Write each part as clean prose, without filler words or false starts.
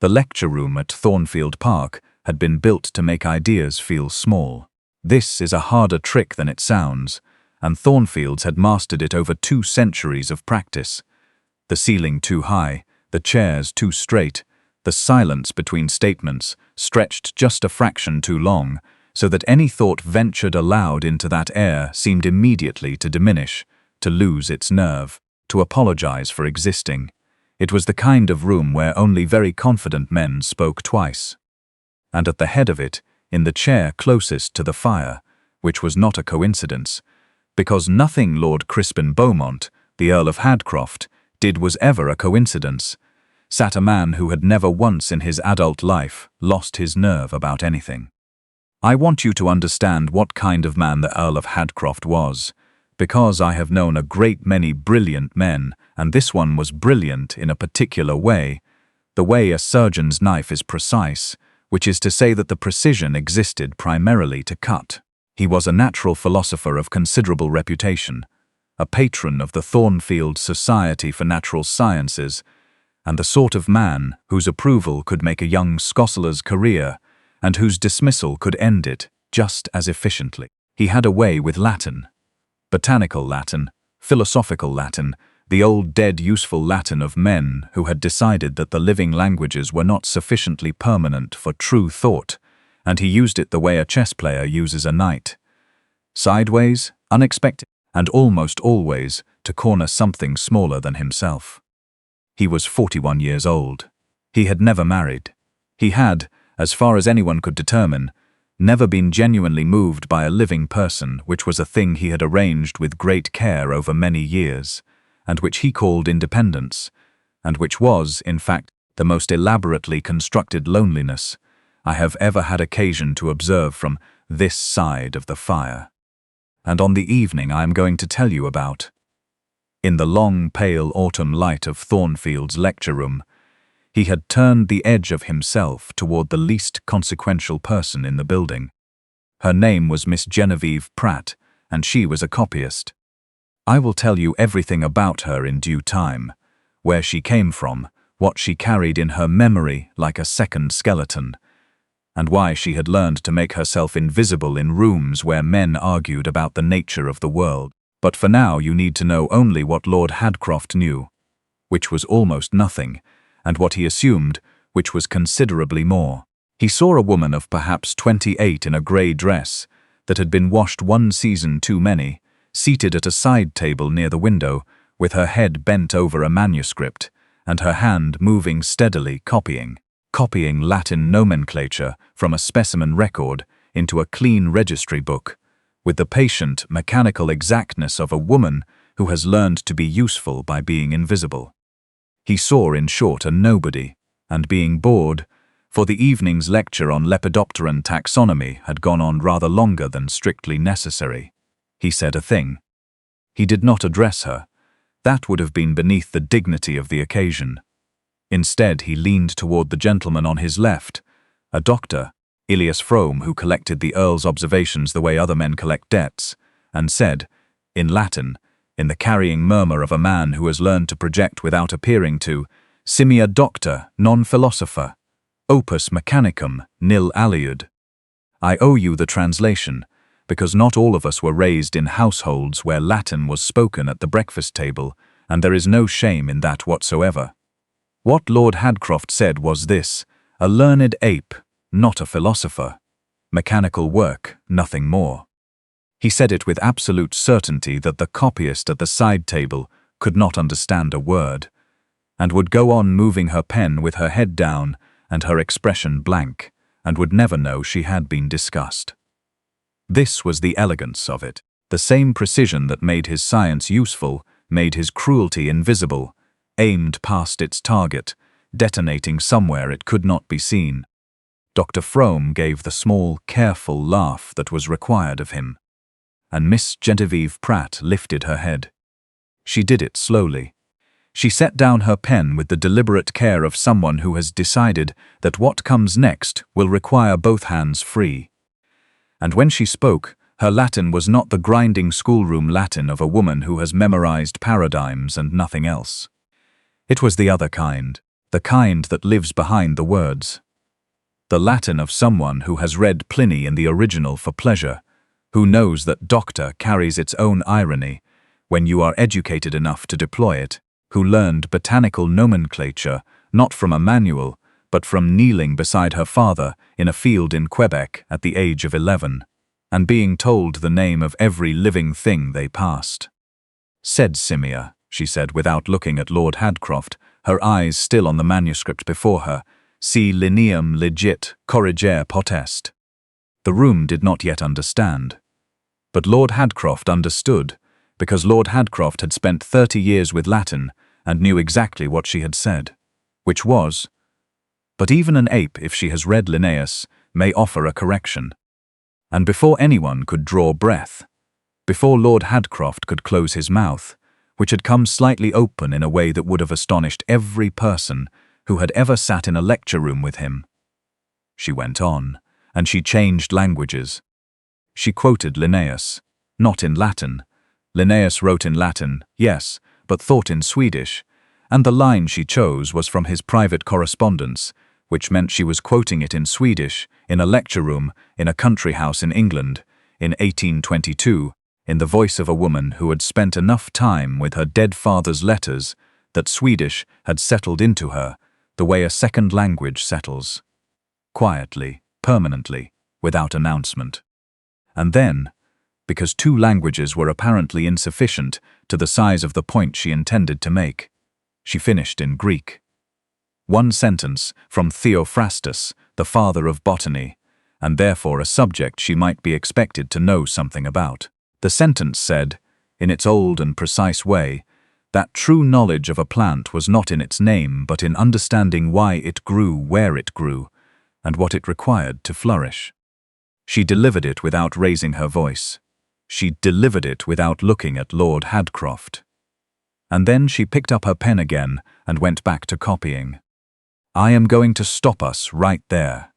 The lecture room at Thornfield Park had been built to make ideas feel small. This is a harder trick than it sounds, and Thornfields had mastered it over 2 centuries of practice. The ceiling too high, the chairs too straight, the silence between statements stretched just a fraction too long, so that any thought ventured aloud into that air seemed immediately to diminish, to lose its nerve, to apologize for existing. It was the kind of room where only very confident men spoke twice. And at the head of it, in the chair closest to the fire, which was not a coincidence, because nothing Lord Crispin Beaumont, the Earl of Hadcroft, did was ever a coincidence, sat a man who had never once in his adult life lost his nerve about anything. I want you to understand what kind of man the Earl of Hadcroft was, because I have known a great many brilliant men, and this one was brilliant in a particular way, the way a surgeon's knife is precise, which is to say that the precision existed primarily to cut. He was a natural philosopher of considerable reputation, a patron of the Thornfield Society for Natural Sciences, and the sort of man whose approval could make a young scholar's career, and whose dismissal could end it just as efficiently. He had a way with Latin. Botanical Latin, philosophical Latin, the old dead useful Latin of men who had decided that the living languages were not sufficiently permanent for true thought, and he used it the way a chess player uses a knight. Sideways, unexpected, and almost always to corner something smaller than himself. He was 41 years old. He had never married. He had, as far as anyone could determine, never been genuinely moved by a living person, which was a thing he had arranged with great care over many years, and which he called independence, and which was, in fact, the most elaborately constructed loneliness I have ever had occasion to observe from this side of the fire. And on the evening I am going to tell you about, in the long, pale autumn light of Thornfield's lecture room, he had turned the edge of himself toward the least consequential person in the building. Her name was Miss Genevieve Pratt, and she was a copyist. I will tell you everything about her in due time, where she came from, what she carried in her memory like a second skeleton, and why she had learned to make herself invisible in rooms where men argued about the nature of the world. But for now you need to know only what Lord Hadcroft knew, which was almost nothing, and what he assumed, which was considerably more. He saw a woman of perhaps 28 in a grey dress that had been washed 1 season too many, seated at a side table near the window, with her head bent over a manuscript, and her hand moving steadily copying Latin nomenclature from a specimen record into a clean registry book, with the patient, mechanical exactness of a woman who has learned to be useful by being invisible. He saw, in short, a nobody, and being bored, for the evening's lecture on Lepidopteran taxonomy had gone on rather longer than strictly necessary, he said a thing. He did not address her. That would have been beneath the dignity of the occasion. Instead, he leaned toward the gentleman on his left, a doctor, Elias Frome, who collected the Earl's observations the way other men collect debts, and said, in Latin, in the carrying murmur of a man who has learned to project without appearing to, simia doctor, non philosopher, opus mechanicum, nil aliud. I owe you the translation, because not all of us were raised in households where Latin was spoken at the breakfast table, and there is no shame in that whatsoever. What Lord Hadcroft said was this: a learned ape, not a philosopher. Mechanical work, nothing more. He said it with absolute certainty that the copyist at the side table could not understand a word, and would go on moving her pen with her head down and her expression blank, and would never know she had been discussed. This was the elegance of it. The same precision that made his science useful made his cruelty invisible, aimed past its target, detonating somewhere it could not be seen. Dr. Frome gave the small, careful laugh that was required of him, and Miss Genevieve Pratt lifted her head. She did it slowly. She set down her pen with the deliberate care of someone who has decided that what comes next will require both hands free. And when she spoke, her Latin was not the grinding schoolroom Latin of a woman who has memorized paradigms and nothing else. It was the other kind, the kind that lives behind the words. The Latin of someone who has read Pliny in the original for pleasure, who knows that doctor carries its own irony when you are educated enough to deploy it, who learned botanical nomenclature not from a manual, but from kneeling beside her father in a field in Quebec at the age of 11, and being told the name of every living thing they passed. Said Simia, she said without looking at Lord Hadcroft, her eyes still on the manuscript before her, si lineam legit corrigere potest. The room did not yet understand. But Lord Hadcroft understood, because Lord Hadcroft had spent 30 years with Latin and knew exactly what she had said, which was, "But even an ape, if she has read Linnaeus, may offer a correction." And before anyone could draw breath, before Lord Hadcroft could close his mouth, which had come slightly open in a way that would have astonished every person who had ever sat in a lecture room with him, she went on, and she changed languages. She quoted Linnaeus, not in Latin. Linnaeus wrote in Latin, yes, but thought in Swedish, and the line she chose was from his private correspondence, which meant she was quoting it in Swedish, in a lecture room, in a country house in England, in 1822, in the voice of a woman who had spent enough time with her dead father's letters that Swedish had settled into her, the way a second language settles. Quietly, permanently, without announcement. And then, because 2 languages were apparently insufficient to the size of the point she intended to make, she finished in Greek. 1 sentence from Theophrastus, the father of botany, and therefore a subject she might be expected to know something about. The sentence said, in its old and precise way, that true knowledge of a plant was not in its name but in understanding why it grew where it grew, and what it required to flourish. She delivered it without raising her voice. She delivered it without looking at Lord Hadcroft. And then she picked up her pen again and went back to copying. "I am going to stop us right there."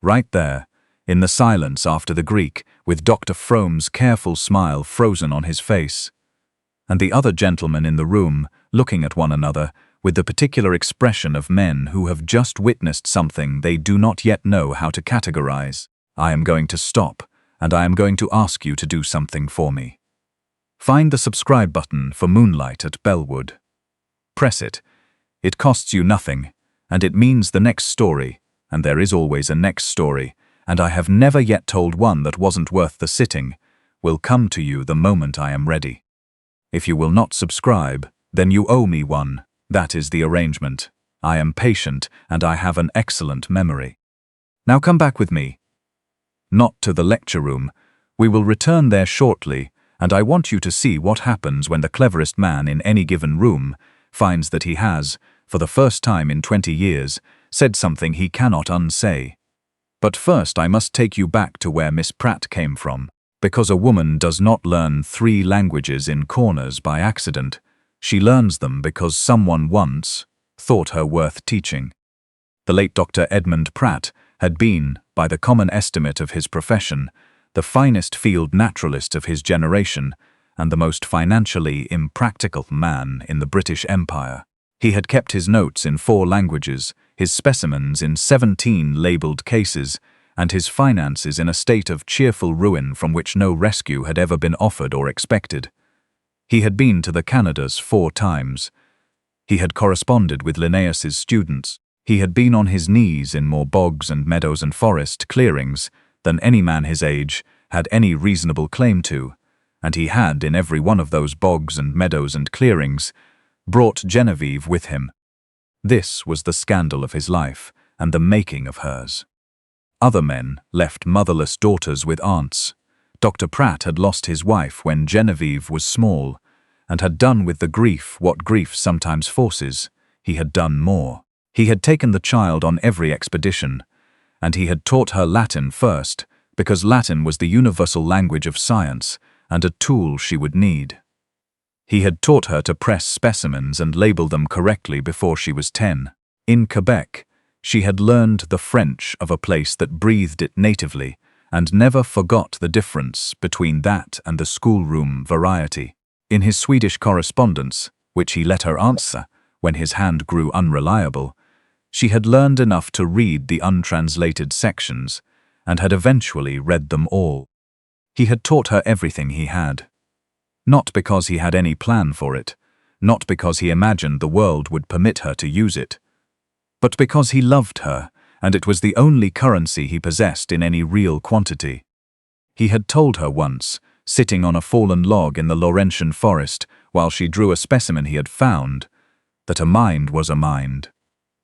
Right there, in the silence after the Greek, with Dr. Frome's careful smile frozen on his face, and the other gentlemen in the room looking at one another with the particular expression of men who have just witnessed something they do not yet know how to categorize. "I am going to stop, and I am going to ask you to do something for me. Find the subscribe button for Moonlight at Bellwood. Press it. It costs you nothing, and it means the next story, and there is always a next story, and I have never yet told one that wasn't worth the sitting, will come to you the moment I am ready. If you will not subscribe, then you owe me one. That is the arrangement. I am patient, and I have an excellent memory. Now come back with me. Not to the lecture room. We will return there shortly, and I want you to see what happens when the cleverest man in any given room finds that he has, for the first time in 20 years, said something he cannot unsay. But first I must take you back to where Miss Pratt came from, because a woman does not learn 3 languages in corners by accident. She learns them because someone once thought her worth teaching. The late Dr. Edmund Pratt had been, by the common estimate of his profession, the finest field naturalist of his generation and the most financially impractical man in the British Empire. He had kept his notes in 4 languages, his specimens in 17 labelled cases, and his finances in a state of cheerful ruin from which no rescue had ever been offered or expected. He had been to the Canadas 4 times. He had corresponded with Linnaeus's students. He had been on his knees in more bogs and meadows and forest clearings than any man his age had any reasonable claim to, and he had, in every one of those bogs and meadows and clearings, brought Genevieve with him. This was the scandal of his life and the making of hers. Other men left motherless daughters with aunts. Dr. Pratt had lost his wife when Genevieve was small, and had done with the grief what grief sometimes forces. He had done more. He had taken the child on every expedition, and he had taught her Latin first, because Latin was the universal language of science and a tool she would need. He had taught her to press specimens and label them correctly before she was 10. In Quebec, she had learned the French of a place that breathed it natively and never forgot the difference between that and the schoolroom variety. In his Swedish correspondence, which he let her answer, When his hand grew unreliable, she had learned enough to read the untranslated sections and had eventually read them all. He had taught her everything he had. Not because he had any plan for it, not because he imagined the world would permit her to use it, but because he loved her, and it was the only currency he possessed in any real quantity. He had told her once, sitting on a fallen log in the Laurentian forest while she drew a specimen he had found, that a mind was a mind,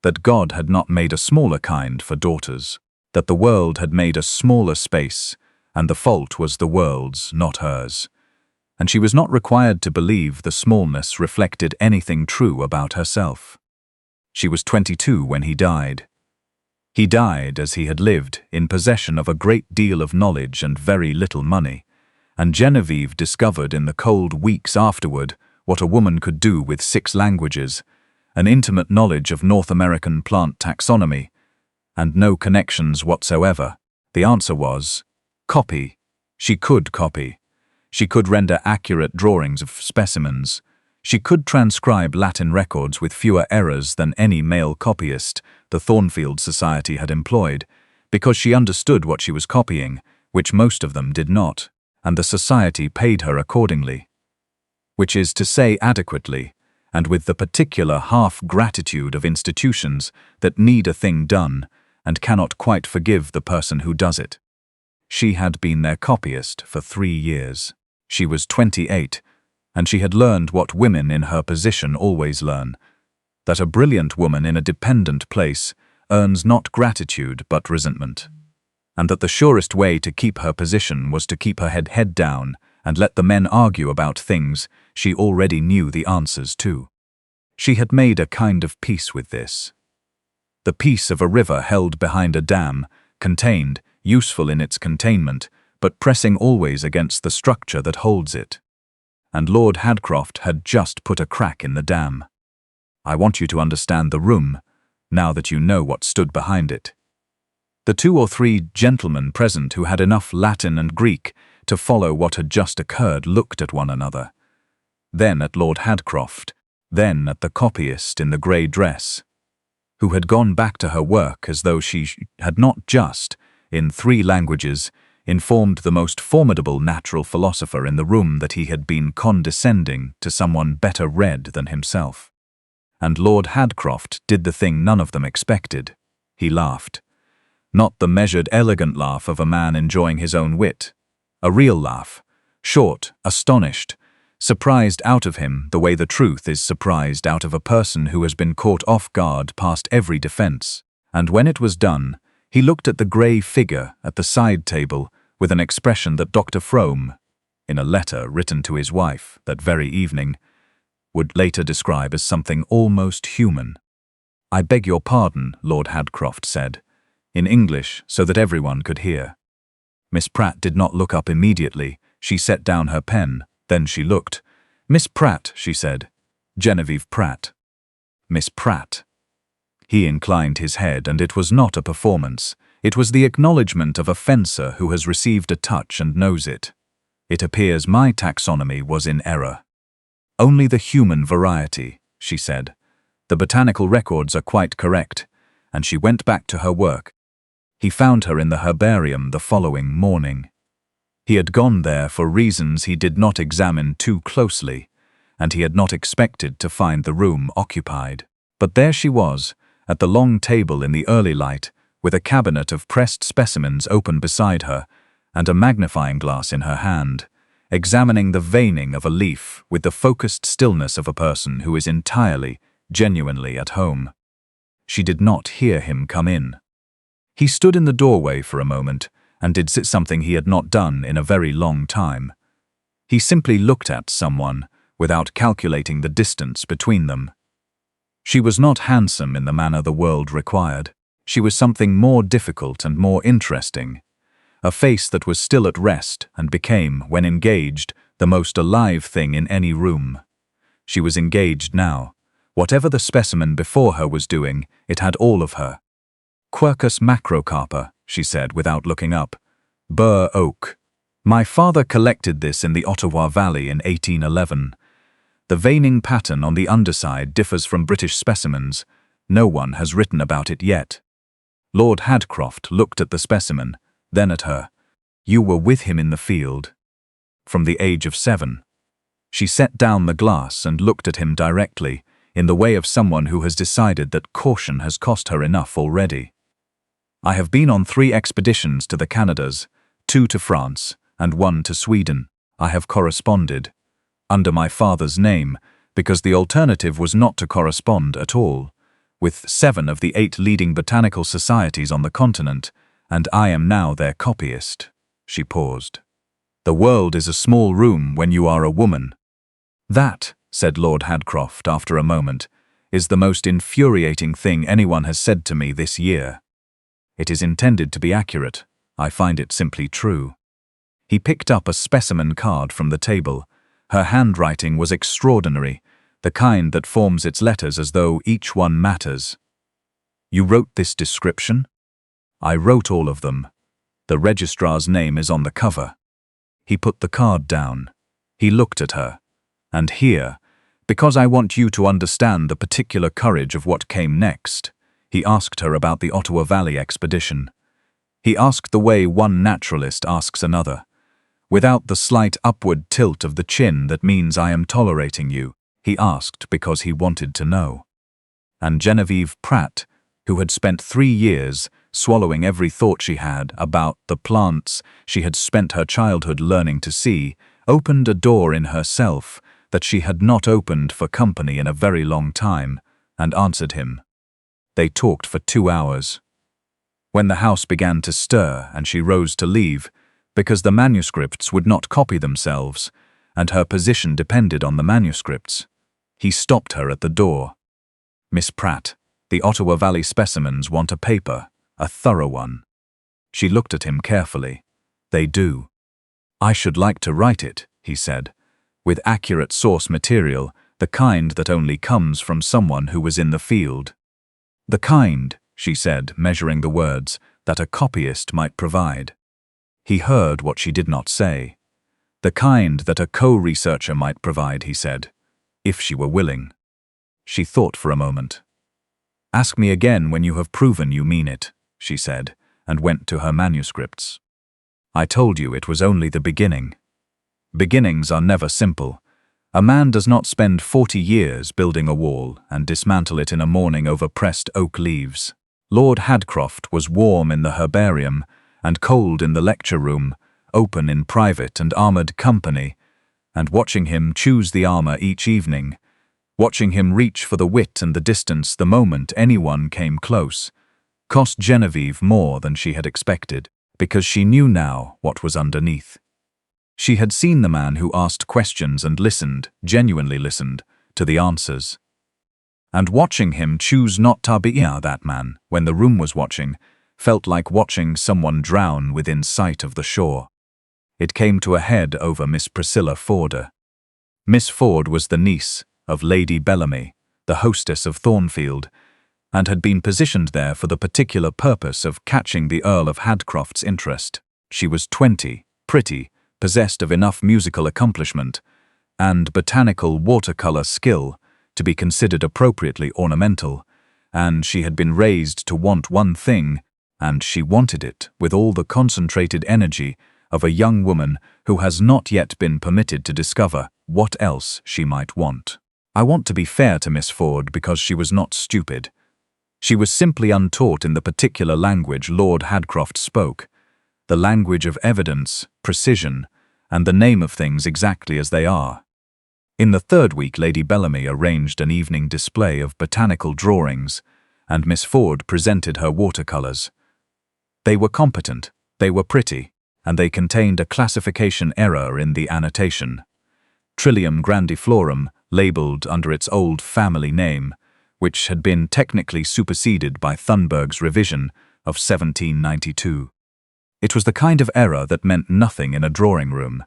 that God had not made a smaller kind for daughters, that the world had made a smaller space, and the fault was the world's, not hers, and she was not required to believe the smallness reflected anything true about herself. She was 22 when he died. He died as he had lived, in possession of a great deal of knowledge and very little money, and Genevieve discovered in the cold weeks afterward what a woman could do with 6 languages, an intimate knowledge of North American plant taxonomy, and no connections whatsoever. The answer was copy. She could copy. She could render accurate drawings of specimens. She could transcribe Latin records with fewer errors than any male copyist the Thornfield Society had employed, because she understood what she was copying, which most of them did not, and the society paid her accordingly. Which is to say adequately, and with the particular half-gratitude of institutions that need a thing done and cannot quite forgive the person who does it. She had been their copyist for 3 years. She was 28, and she had learned what women in her position always learn, that a brilliant woman in a dependent place earns not gratitude but resentment, and that the surest way to keep her position was to keep her head down and let the men argue about things she already knew the answers to. She had made a kind of peace with this. The peace of a river held behind a dam, contained, useful in its containment, but pressing always against the structure that holds it. And Lord Hadcroft had just put a crack in the dam. I want you to understand the room, now that you know what stood behind it. The 2 or 3 gentlemen present who had enough Latin and Greek to follow what had just occurred looked at one another, then at Lord Hadcroft, then at the copyist in the grey dress, who had gone back to her work as though she had not just, in 3 languages, informed the most formidable natural philosopher in the room that he had been condescending to someone better read than himself. And Lord Hadcroft did the thing none of them expected. He laughed. Not the measured, elegant laugh of a man enjoying his own wit. A real laugh, short, astonished, surprised out of him the way the truth is surprised out of a person who has been caught off guard past every defense. And when it was done, he looked at the grey figure at the side table with an expression that Dr. Frome, in a letter written to his wife that very evening, would later describe as something almost human. "I beg your pardon," Lord Hadcroft said, in English so that everyone could hear. Miss Pratt did not look up immediately. She set down her pen, then she looked. "Miss Pratt," she said. "Genevieve Pratt." "Miss Pratt." He inclined his head, and it was not a performance. It was the acknowledgement of a fencer who has received a touch and knows it. "It appears my taxonomy was in error." "Only the human variety," she said. "The botanical records are quite correct," and she went back to her work. He found her in the herbarium the following morning. He had gone there for reasons he did not examine too closely, and he had not expected to find the room occupied. But there she was, at the long table in the early light, with a cabinet of pressed specimens open beside her, and a magnifying glass in her hand, examining the veining of a leaf with the focused stillness of a person who is entirely, genuinely at home. She did not hear him come in. He stood in the doorway for a moment and did something he had not done in a very long time. He simply looked at someone without calculating the distance between them. She was not handsome in the manner the world required. She was something more difficult and more interesting. A face that was still at rest and became, when engaged, the most alive thing in any room. She was engaged now. Whatever the specimen before her was doing, it had all of her. "Quercus macrocarpa," she said without looking up. "Bur oak. My father collected this in the Ottawa Valley in 1811. The veining pattern on the underside differs from British specimens. No one has written about it yet. Lord Hadcroft looked at the specimen, then at her. You were with him in the field. From the age of 7. She set down the glass and looked at him directly, in the way of someone who has decided that caution has cost her enough already. I have been on 3 expeditions to the Canadas, 2 to France, and 1 to Sweden. I have corresponded, under my father's name, because the alternative was not to correspond at all, with 7 of the 8 leading botanical societies on the continent, and I am now their copyist. She paused. The world is a small room when you are a woman. That, said Lord Hadcroft after a moment, is the most infuriating thing anyone has said to me this year. It is intended to be accurate. I find it simply true. He picked up a specimen card from the table. Her handwriting was extraordinary, the kind that forms its letters as though each one matters. You wrote this description? I wrote all of them. The registrar's name is on the cover. He put the card down. He looked at her. And here, because I want you to understand the particular courage of what came next, he asked her about the Ottawa Valley expedition. He asked the way one naturalist asks another, without the slight upward tilt of the chin that means I am tolerating you. He asked because he wanted to know. And Genevieve Pratt, who had spent 3 years swallowing every thought she had about the plants she had spent her childhood learning to see, opened a door in herself that she had not opened for company in a very long time, and answered him. They talked for 2 hours. When the house began to stir and she rose to leave, because the manuscripts would not copy themselves, and her position depended on the manuscripts, he stopped her at the door. Miss Pratt, the Ottawa Valley specimens want a paper, a thorough one. She looked at him carefully. They do. I should like to write it, he said, with accurate source material, the kind that only comes from someone who was in the field. The kind, she said, measuring the words, that a copyist might provide. He heard what she did not say. The kind that a co-researcher might provide, he said, if she were willing. She thought for a moment. Ask me again when you have proven you mean it, she said, and went to her manuscripts. I told you it was only the beginning. Beginnings are never simple. A man does not spend 40 years building a wall and dismantle it in a morning over pressed oak leaves. Lord Hadcroft was warm in the herbarium and cold in the lecture room, open in private and armoured company, and watching him choose the armour each evening, watching him reach for the wit and the distance the moment anyone came close, cost Genevieve more than she had expected, because she knew now what was underneath. She had seen the man who asked questions and listened, genuinely listened, to the answers. And watching him choose not to be that man, when the room was watching, felt like watching someone drown within sight of the shore. It came to a head over Miss Priscilla Forder. Miss Ford was the niece of Lady Bellamy, the hostess of Thornfield, and had been positioned there for the particular purpose of catching the Earl of Hadcroft's interest. She was 20, pretty, possessed of enough musical accomplishment and botanical watercolor skill to be considered appropriately ornamental, and she had been raised to want one thing, and she wanted it with all the concentrated energy of a young woman who has not yet been permitted to discover what else she might want. I want to be fair to Miss Ford because she was not stupid. She was simply untaught in the particular language Lord Hadcroft spoke, the language of evidence, precision, and the name of things exactly as they are. In the 3rd week, Lady Bellamy arranged an evening display of botanical drawings, and Miss Ford presented her watercolors. They were competent, they were pretty, and they contained a classification error in the annotation. Trillium grandiflorum, labelled under its old family name, which had been technically superseded by Thunberg's revision of 1792. It was the kind of error that meant nothing in a drawing room.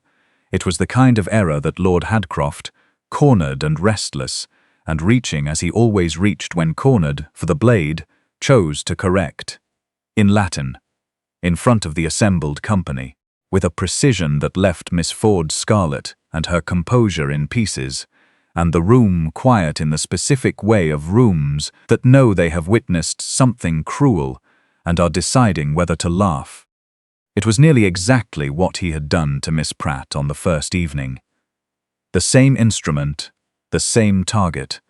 It was the kind of error that Lord Hadcroft, cornered and restless, and reaching as he always reached when cornered for the blade, chose to correct. In Latin, in front of the assembled company, with a precision that left Miss Ford scarlet and her composure in pieces, and the room quiet in the specific way of rooms that know they have witnessed something cruel and are deciding whether to laugh. It was nearly exactly what he had done to Miss Pratt on the first evening. The same instrument, the same target,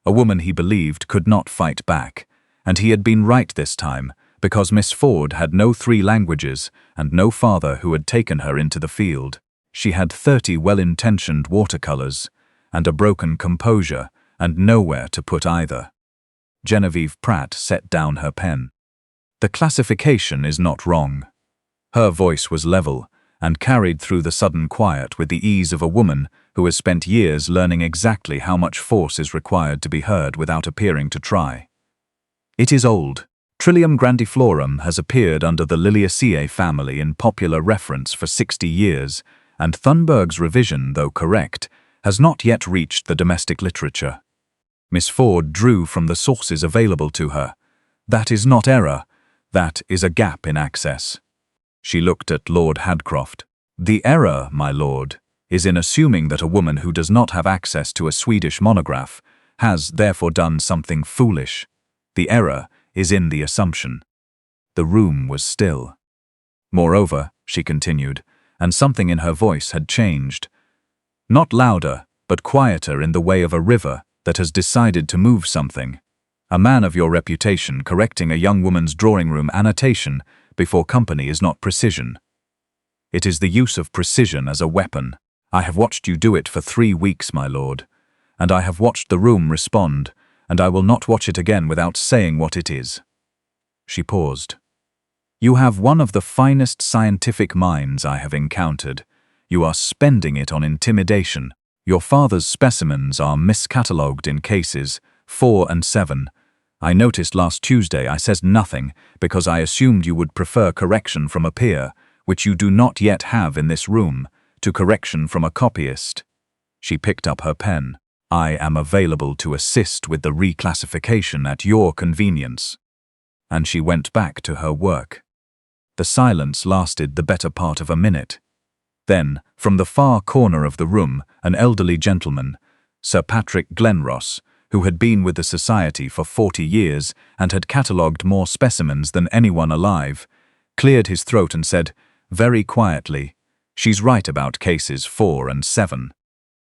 a woman he believed could not fight back, and he had been right this time because Miss Ford had no 3 languages and no father who had taken her into the field. She had 30 well-intentioned watercolors and a broken composure and nowhere to put either. Genevieve Pratt set down her pen. The classification is not wrong. Her voice was level and carried through the sudden quiet with the ease of a woman who has spent years learning exactly how much force is required to be heard without appearing to try. It is old. Trillium grandiflorum has appeared under the Liliaceae family in popular reference for 60 years, and Thunberg's revision, though correct, has not yet reached the domestic literature. Miss Ford drew from the sources available to her. That is not error, that is a gap in access. She looked at Lord Hadcroft. The error, my lord, is in assuming that a woman who does not have access to a Swedish monograph has therefore done something foolish. The error is in the assumption. The room was still. Moreover, she continued, and something in her voice had changed. Not louder, but quieter in the way of a river that has decided to move something. A man of your reputation correcting a young woman's drawing-room annotation before company is not precision. It is the use of precision as a weapon. I have watched you do it for 3 weeks, my lord, and I have watched the room respond, and I will not watch it again without saying what it is. She paused. You have one of the finest scientific minds I have encountered. You are spending it on intimidation. Your father's specimens are miscatalogued in cases 4 and 7. I noticed last Tuesday I said nothing because I assumed you would prefer correction from a peer, which you do not yet have in this room, to correction from a copyist. She picked up her pen. I am available to assist with the reclassification at your convenience. And she went back to her work. The silence lasted the better part of a minute. Then, from the far corner of the room, an elderly gentleman, Sir Patrick Glenross, who had been with the Society for 40 years and had catalogued more specimens than anyone alive, cleared his throat and said, very quietly, "She's right about cases 4 and 7.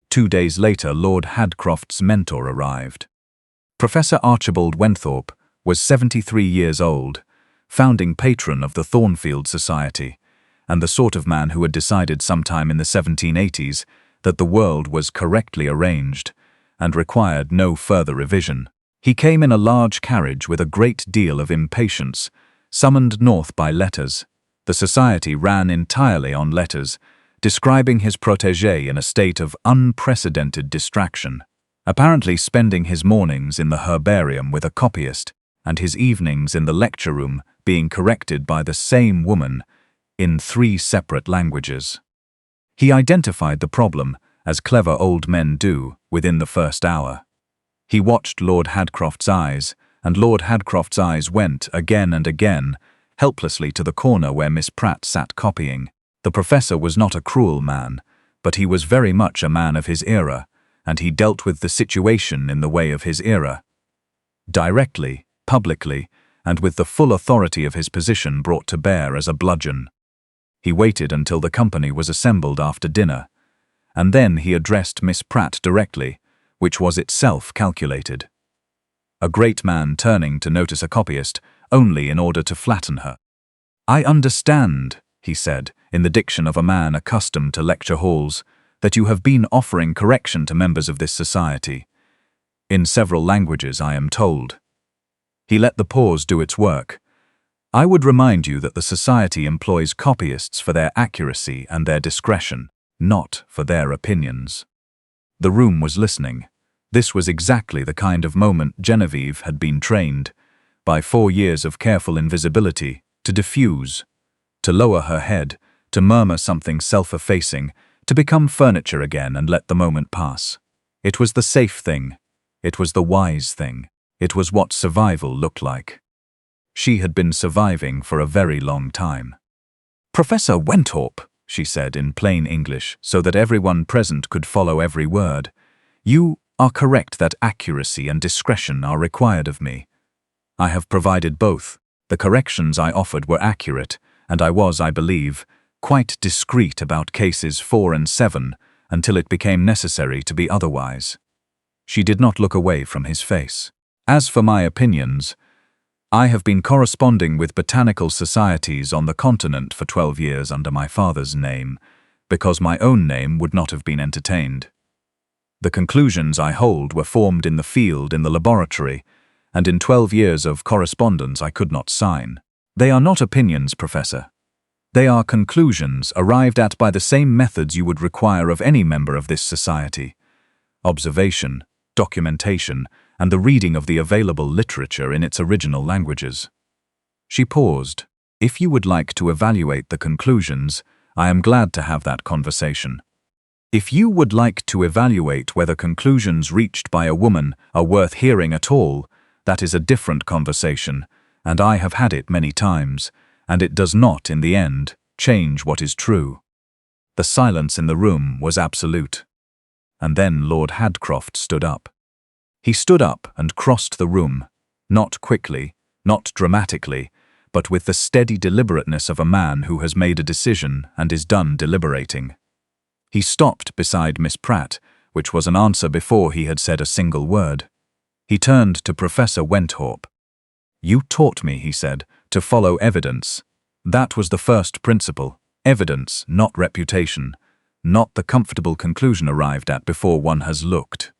2 days later, Lord Hadcroft's mentor arrived. Professor Archibald Wenthrop was 73 years old, founding patron of the Thornfield Society, and the sort of man who had decided sometime in the 1780s that the world was correctly arranged and required no further revision. He came in a large carriage with a great deal of impatience, summoned north by letters. The society ran entirely on letters, describing his protégé in a state of unprecedented distraction, apparently spending his mornings in the herbarium with a copyist, and his evenings in the lecture room being corrected by the same woman in 3 separate languages. He identified the problem, as clever old men do, within the first hour. He watched Lord Hadcroft's eyes, and Lord Hadcroft's eyes went, again and again, helplessly to the corner where Miss Pratt sat copying. The professor was not a cruel man, but he was very much a man of his era, and he dealt with the situation in the way of his era. Directly, publicly, and with the full authority of his position brought to bear as a bludgeon. He waited until the company was assembled after dinner, and then he addressed Miss Pratt directly, which was itself calculated. A great man turning to notice a copyist only in order to flatten her. I understand, he said, in the diction of a man accustomed to lecture halls, that you have been offering correction to members of this society. In several languages, I am told. He let the pause do its work. I would remind you that the society employs copyists for their accuracy and their discretion, not for their opinions. The room was listening. This was exactly the kind of moment Genevieve had been trained, by 4 years of careful invisibility, to diffuse, to lower her head, to murmur something self-effacing, to become furniture again and let the moment pass. It was the safe thing. It was the wise thing. It was what survival looked like. She had been surviving for a very long time. Professor Wenthrop, she said in plain English so that everyone present could follow every word, you are correct that accuracy and discretion are required of me. I have provided both. The corrections I offered were accurate, and I was, I believe, quite discreet about cases 4 and 7 until it became necessary to be otherwise. She did not look away from his face. As for my opinions, I have been corresponding with botanical societies on the continent for 12 years under my father's name, because my own name would not have been entertained. The conclusions I hold were formed in the field in the laboratory, and in 12 years of correspondence I could not sign. They are not opinions, Professor. They are conclusions arrived at by the same methods you would require of any member of this society: observation, documentation, and the reading of the available literature in its original languages. She paused. If you would like to evaluate the conclusions, I am glad to have that conversation. If you would like to evaluate whether conclusions reached by a woman are worth hearing at all, that is a different conversation, and I have had it many times, and it does not, in the end, change what is true. The silence in the room was absolute. And then Lord Hadcroft stood up. He stood up and crossed the room, not quickly, not dramatically, but with the steady deliberateness of a man who has made a decision and is done deliberating. He stopped beside Miss Pratt, which was an answer before he had said a single word. He turned to Professor Wentworth. "You taught me," he said, "to follow evidence. That was the first principle. Evidence, not reputation. Not the comfortable conclusion arrived at before one has looked."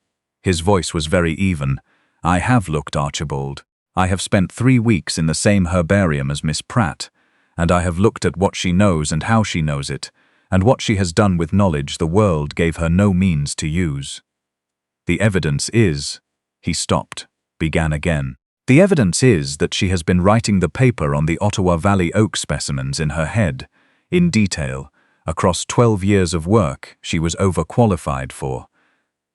His voice was very even. "I have looked, Archibald. I have spent 3 weeks in the same herbarium as Miss Pratt, and I have looked at what she knows and how she knows it, and what she has done with knowledge the world gave her no means to use. The evidence is—" He stopped, began again. "The evidence is that she has been writing the paper on the Ottawa Valley oak specimens in her head, in detail, across 12 years of work she was overqualified for,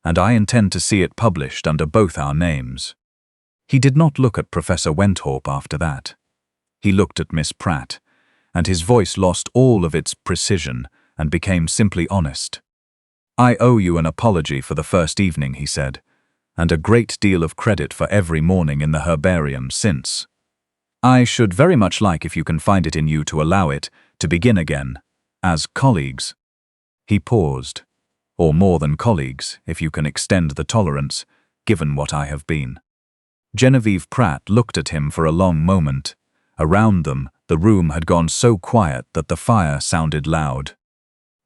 and I intend to see it published under both our names." He did not look at Professor Wentworth after that. He looked at Miss Pratt, and his voice lost all of its precision and became simply honest. "I owe you an apology for the first evening," he said, "and a great deal of credit for every morning in the herbarium since. I should very much like, if you can find it in you to allow it, to begin again, as colleagues." He paused. "Or more than colleagues, if you can extend the tolerance, given what I have been." Genevieve Pratt looked at him for a long moment. Around them, the room had gone so quiet that the fire sounded loud.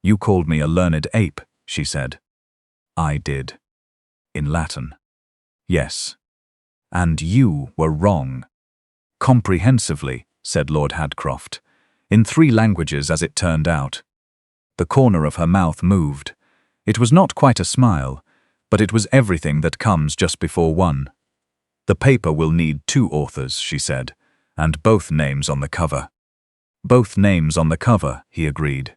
"You called me a learned ape," she said. "I did. In Latin." "Yes. And you were wrong." "Comprehensively," said Lord Hadcroft. "In 3 languages, as it turned out." The corner of her mouth moved. It was not quite a smile, but it was everything that comes just before one. "The paper will need 2 authors," she said, "and both names on the cover." "Both names on the cover," he agreed.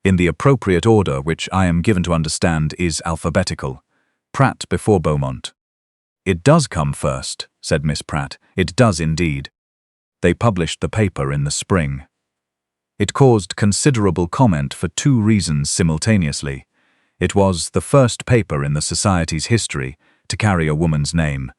"In the appropriate order, which I am given to understand is alphabetical. Pratt before Beaumont." "It does come first," said Miss Pratt. "It does indeed." They published the paper in the spring. It caused considerable comment for 2 reasons simultaneously. It was the first paper in the Society's history to carry a woman's name,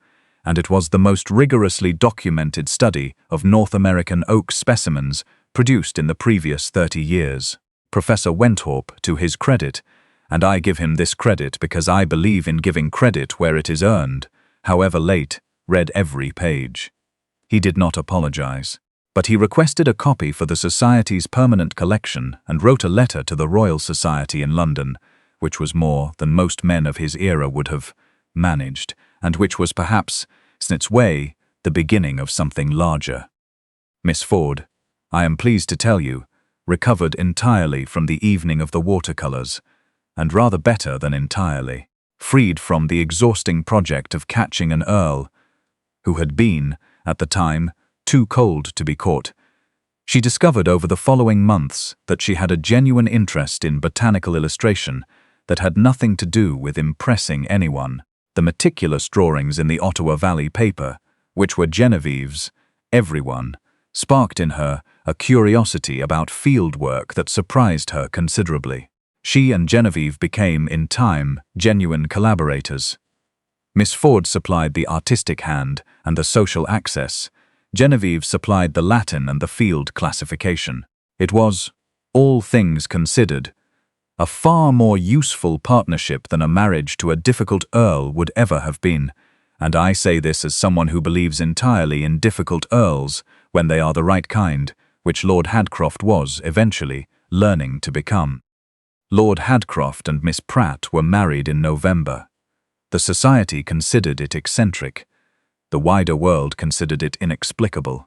and it was the most rigorously documented study of North American oak specimens produced in the previous 30 years. Professor Wentworth, to his credit, and I give him this credit because I believe in giving credit where it is earned, however late, read every page. He did not apologize, but he requested a copy for the Society's permanent collection and wrote a letter to the Royal Society in London, which was more than most men of his era would have managed, and which was perhaps, in its way, the beginning of something larger. Miss Ford, I am pleased to tell you, recovered entirely from the evening of the watercolors, and rather better than entirely, freed from the exhausting project of catching an earl, who had been, at the time, too cold to be caught. She discovered over the following months that she had a genuine interest in botanical illustration that had nothing to do with impressing anyone. The meticulous drawings in the Ottawa Valley paper, which were Genevieve's, everyone, sparked in her a curiosity about field work that surprised her considerably. She and Genevieve became, in time, genuine collaborators. Miss Ford supplied the artistic hand and the social access. Genevieve supplied the Latin and the field classification. It was, all things considered, a far more useful partnership than a marriage to a difficult earl would ever have been, and I say this as someone who believes entirely in difficult earls when they are the right kind, which Lord Hadcroft was, eventually, learning to become. Lord Hadcroft and Miss Pratt were married in November. The society considered it eccentric. The wider world considered it inexplicable.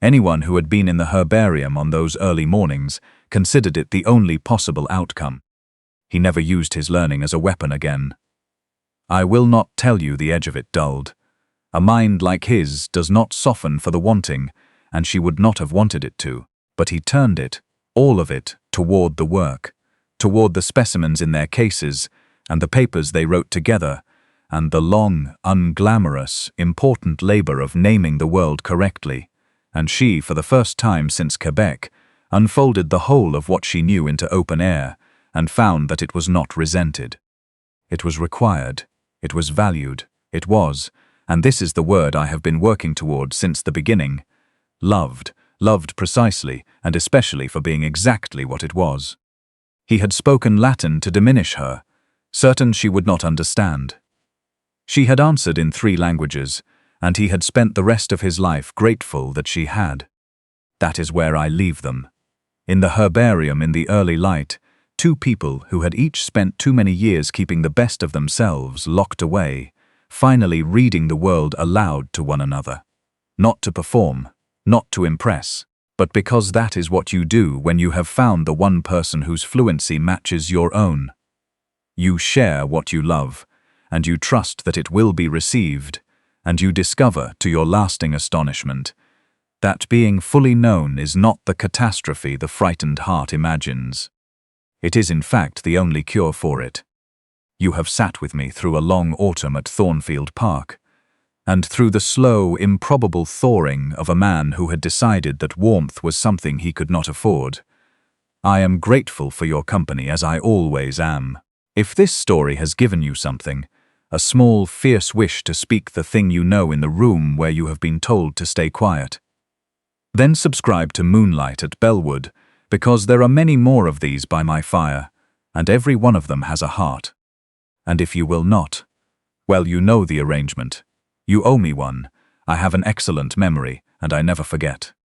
Anyone who had been in the herbarium on those early mornings considered it the only possible outcome. He never used his learning as a weapon again. I will not tell you the edge of it dulled. A mind like his does not soften for the wanting, and she would not have wanted it to, but he turned it, all of it, toward the work, toward the specimens in their cases, and the papers they wrote together, and the long, unglamorous, important labor of naming the world correctly, and she, for the first time since Quebec, unfolded the whole of what she knew into open air, and found that it was not resented. It was required, it was valued, it was, and this is the word I have been working toward since the beginning, loved, loved precisely and especially for being exactly what it was. He had spoken Latin to diminish her, certain she would not understand. She had answered in 3 languages, and he had spent the rest of his life grateful that she had. That is where I leave them. In the herbarium in the early light, 2 people who had each spent too many years keeping the best of themselves locked away, finally reading the world aloud to one another. Not to perform, not to impress, but because that is what you do when you have found the one person whose fluency matches your own. You share what you love, and you trust that it will be received, and you discover, to your lasting astonishment, that being fully known is not the catastrophe the frightened heart imagines. It is in fact the only cure for it. You have sat with me through a long autumn at Thornfield Park, and through the slow, improbable thawing of a man who had decided that warmth was something he could not afford. I am grateful for your company, as I always am. If this story has given you something, a small, fierce wish to speak the thing you know in the room where you have been told to stay quiet, then subscribe to Moonlight at Bellwood, because there are many more of these by my fire, and every one of them has a heart. And if you will not, well, you know the arrangement. You owe me one. I have an excellent memory, and I never forget.